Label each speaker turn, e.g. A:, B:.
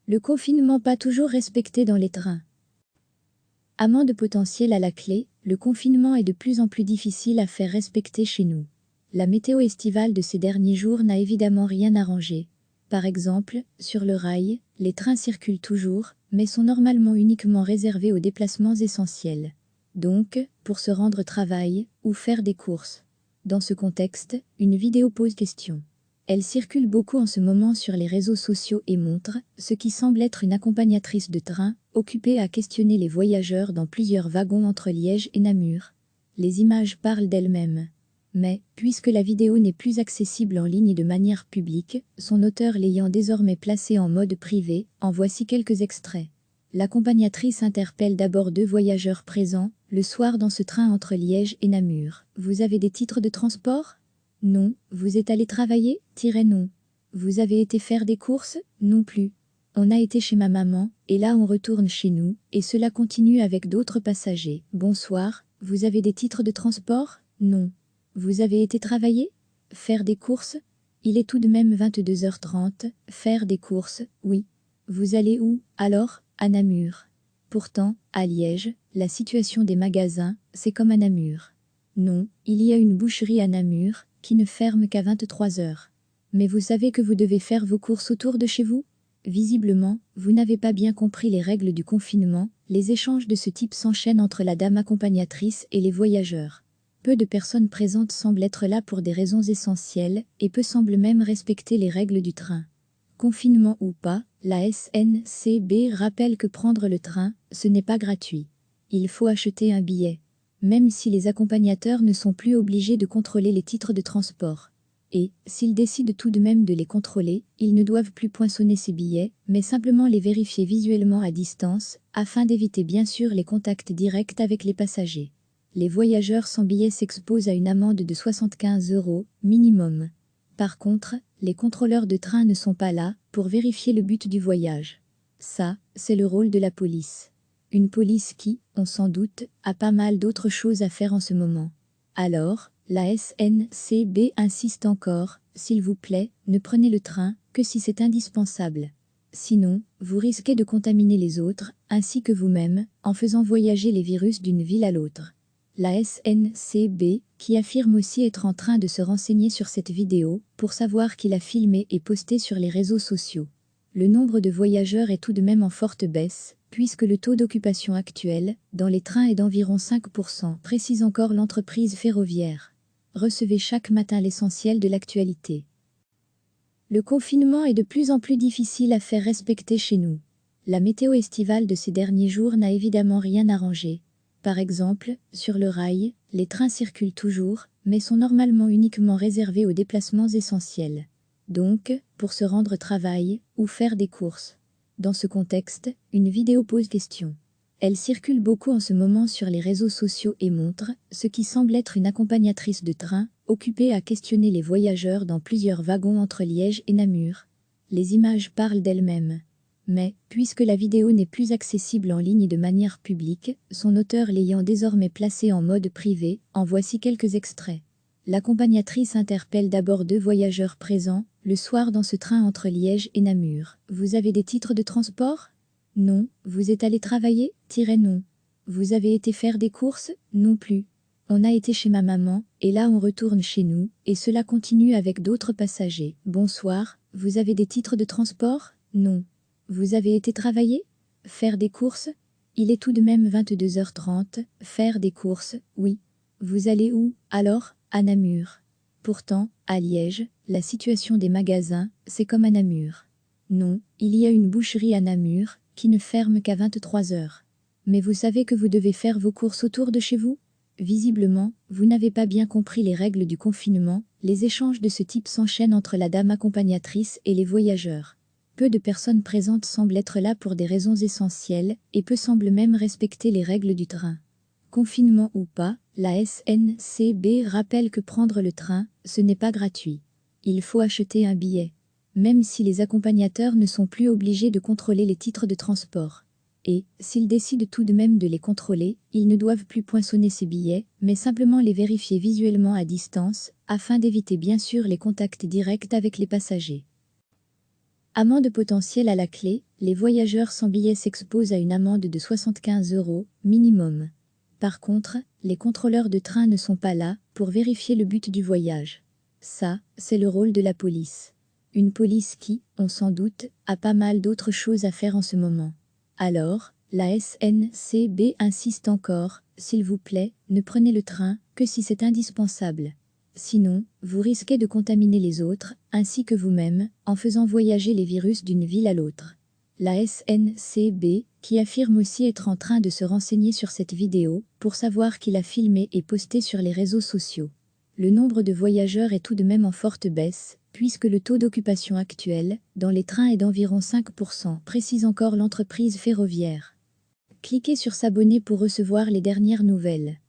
A: Le confinement pas toujours respecté dans les trains. Amende potentielle à la clé, le confinement est de plus en plus difficile à faire respecter chez nous. La météo estivale de ces derniers jours n'a évidemment rien arrangé. Par exemple, sur le rail, les trains circulent toujours, mais sont normalement uniquement réservés aux déplacements essentiels. Donc, pour se rendre au travail ou faire des courses. Dans ce contexte, une vidéo pose question. Elle circule beaucoup en ce moment sur les réseaux sociaux et montre ce qui semble être une accompagnatrice de train, occupée à questionner les voyageurs dans plusieurs wagons entre Liège et Namur. Les images parlent d'elles-mêmes. Mais, puisque la vidéo n'est plus accessible en ligne de manière publique, son auteur l'ayant désormais placée en mode privé, en voici quelques extraits. L'accompagnatrice interpelle d'abord deux voyageurs présents, le soir dans ce train entre Liège et Namur. Vous avez des titres de transport ? Non. Vous êtes allé travailler ? Non. Vous avez été faire des courses ? Non plus. On a été chez ma maman, et là on retourne chez nous, et cela continue avec d'autres passagers. Bonsoir, vous avez des titres de transport ? Non. Vous avez été travailler ? Faire des courses ? Il est tout de même 22h30, faire des courses, oui. Vous allez où, alors ? À Namur. Pourtant, à Liège, la situation des magasins, c'est comme à Namur. Non, il y a une boucherie à Namur, qui ne ferme qu'à 23h. Mais vous savez que vous devez faire vos courses autour de chez vous ? Visiblement, vous n'avez pas bien compris les règles du confinement, les échanges de ce type s'enchaînent entre la dame accompagnatrice et les voyageurs. Peu de personnes présentes semblent être là pour des raisons essentielles, et peu semblent même respecter les règles du train. Confinement ou pas, la SNCB rappelle que prendre le train, ce n'est pas gratuit. Il faut acheter un billet. Même si les accompagnateurs ne sont plus obligés de contrôler les titres de transport. Et, s'ils décident tout de même de les contrôler, ils ne doivent plus poinçonner ces billets, mais simplement les vérifier visuellement à distance, afin d'éviter bien sûr les contacts directs avec les passagers. Les voyageurs sans billets s'exposent à une amende de 75 € minimum. Par contre, les contrôleurs de train ne sont pas là pour vérifier le but du voyage. Ça, c'est le rôle de la police. Une police qui, on s'en doute, a pas mal d'autres choses à faire en ce moment. Alors, la SNCB insiste encore, s'il vous plaît, ne prenez le train que si c'est indispensable. Sinon, vous risquez de contaminer les autres, ainsi que vous-même, en faisant voyager les virus d'une ville à l'autre. La SNCB, qui affirme aussi être en train de se renseigner sur cette vidéo, pour savoir qui l'a filmée et postée sur les réseaux sociaux. Le nombre de voyageurs est tout de même en forte baisse, puisque le taux d'occupation actuel, dans les trains est d'environ 5%, précise encore l'entreprise ferroviaire. Recevez chaque matin l'essentiel de l'actualité. Le confinement est de plus en plus difficile à faire respecter chez nous. La météo estivale de ces derniers jours n'a évidemment rien arrangé. Par exemple, sur le rail, les trains circulent toujours, mais sont normalement uniquement réservés aux déplacements essentiels. Donc, pour se rendre au travail ou faire des courses. Dans ce contexte, une vidéo pose question. Elle circule beaucoup en ce moment sur les réseaux sociaux et montre ce qui semble être une accompagnatrice de train, occupée à questionner les voyageurs dans plusieurs wagons entre Liège et Namur. Les images parlent d'elles-mêmes. Mais, puisque la vidéo n'est plus accessible en ligne de manière publique, son auteur l'ayant désormais placée en mode privé, en voici quelques extraits. L'accompagnatrice interpelle d'abord deux voyageurs présents, le soir dans ce train entre Liège et Namur. Vous avez des titres de transport ? Non. Vous êtes allé travailler ? Non. Vous avez été faire des courses ? Non plus. On a été chez ma maman, et là on retourne chez nous, et cela continue avec d'autres passagers. Bonsoir, vous avez des titres de transport ? Non. Vous avez été travailler ? Faire des courses ? Il est tout de même 22h30, faire des courses, oui. Vous allez où, alors ? À Namur. Pourtant, à Liège, la situation des magasins, c'est comme à Namur. Non, il y a une boucherie à Namur, qui ne ferme qu'à 23h. Mais vous savez que vous devez faire vos courses autour de chez vous ? Visiblement, vous n'avez pas bien compris les règles du confinement, les échanges de ce type s'enchaînent entre la dame accompagnatrice et les voyageurs. Peu de personnes présentes semblent être là pour des raisons essentielles, et peu semblent même respecter les règles du train. Confinement ou pas, la SNCB rappelle que prendre le train, ce n'est pas gratuit. Il faut acheter un billet. Même si les accompagnateurs ne sont plus obligés de contrôler les titres de transport. Et, s'ils décident tout de même de les contrôler, ils ne doivent plus poinçonner ces billets, mais simplement les vérifier visuellement à distance, afin d'éviter bien sûr les contacts directs avec les passagers. Amende potentielle à la clé, les voyageurs sans billets s'exposent à une amende de 75 € minimum. Par contre, les contrôleurs de train ne sont pas là pour vérifier le but du voyage. Ça, c'est le rôle de la police. Une police qui, on s'en doute, a pas mal d'autres choses à faire en ce moment. Alors, la SNCB insiste encore, s'il vous plaît, ne prenez le train que si c'est indispensable. Sinon, vous risquez de contaminer les autres, ainsi que vous-même, en faisant voyager les virus d'une ville à l'autre. La SNCB, qui affirme aussi être en train de se renseigner sur cette vidéo, pour savoir qui l'a filmée et postée sur les réseaux sociaux. Le nombre de voyageurs est tout de même en forte baisse, puisque le taux d'occupation actuel, dans les trains est d'environ 5%, précise encore l'entreprise ferroviaire. Cliquez sur s'abonner pour recevoir les dernières nouvelles.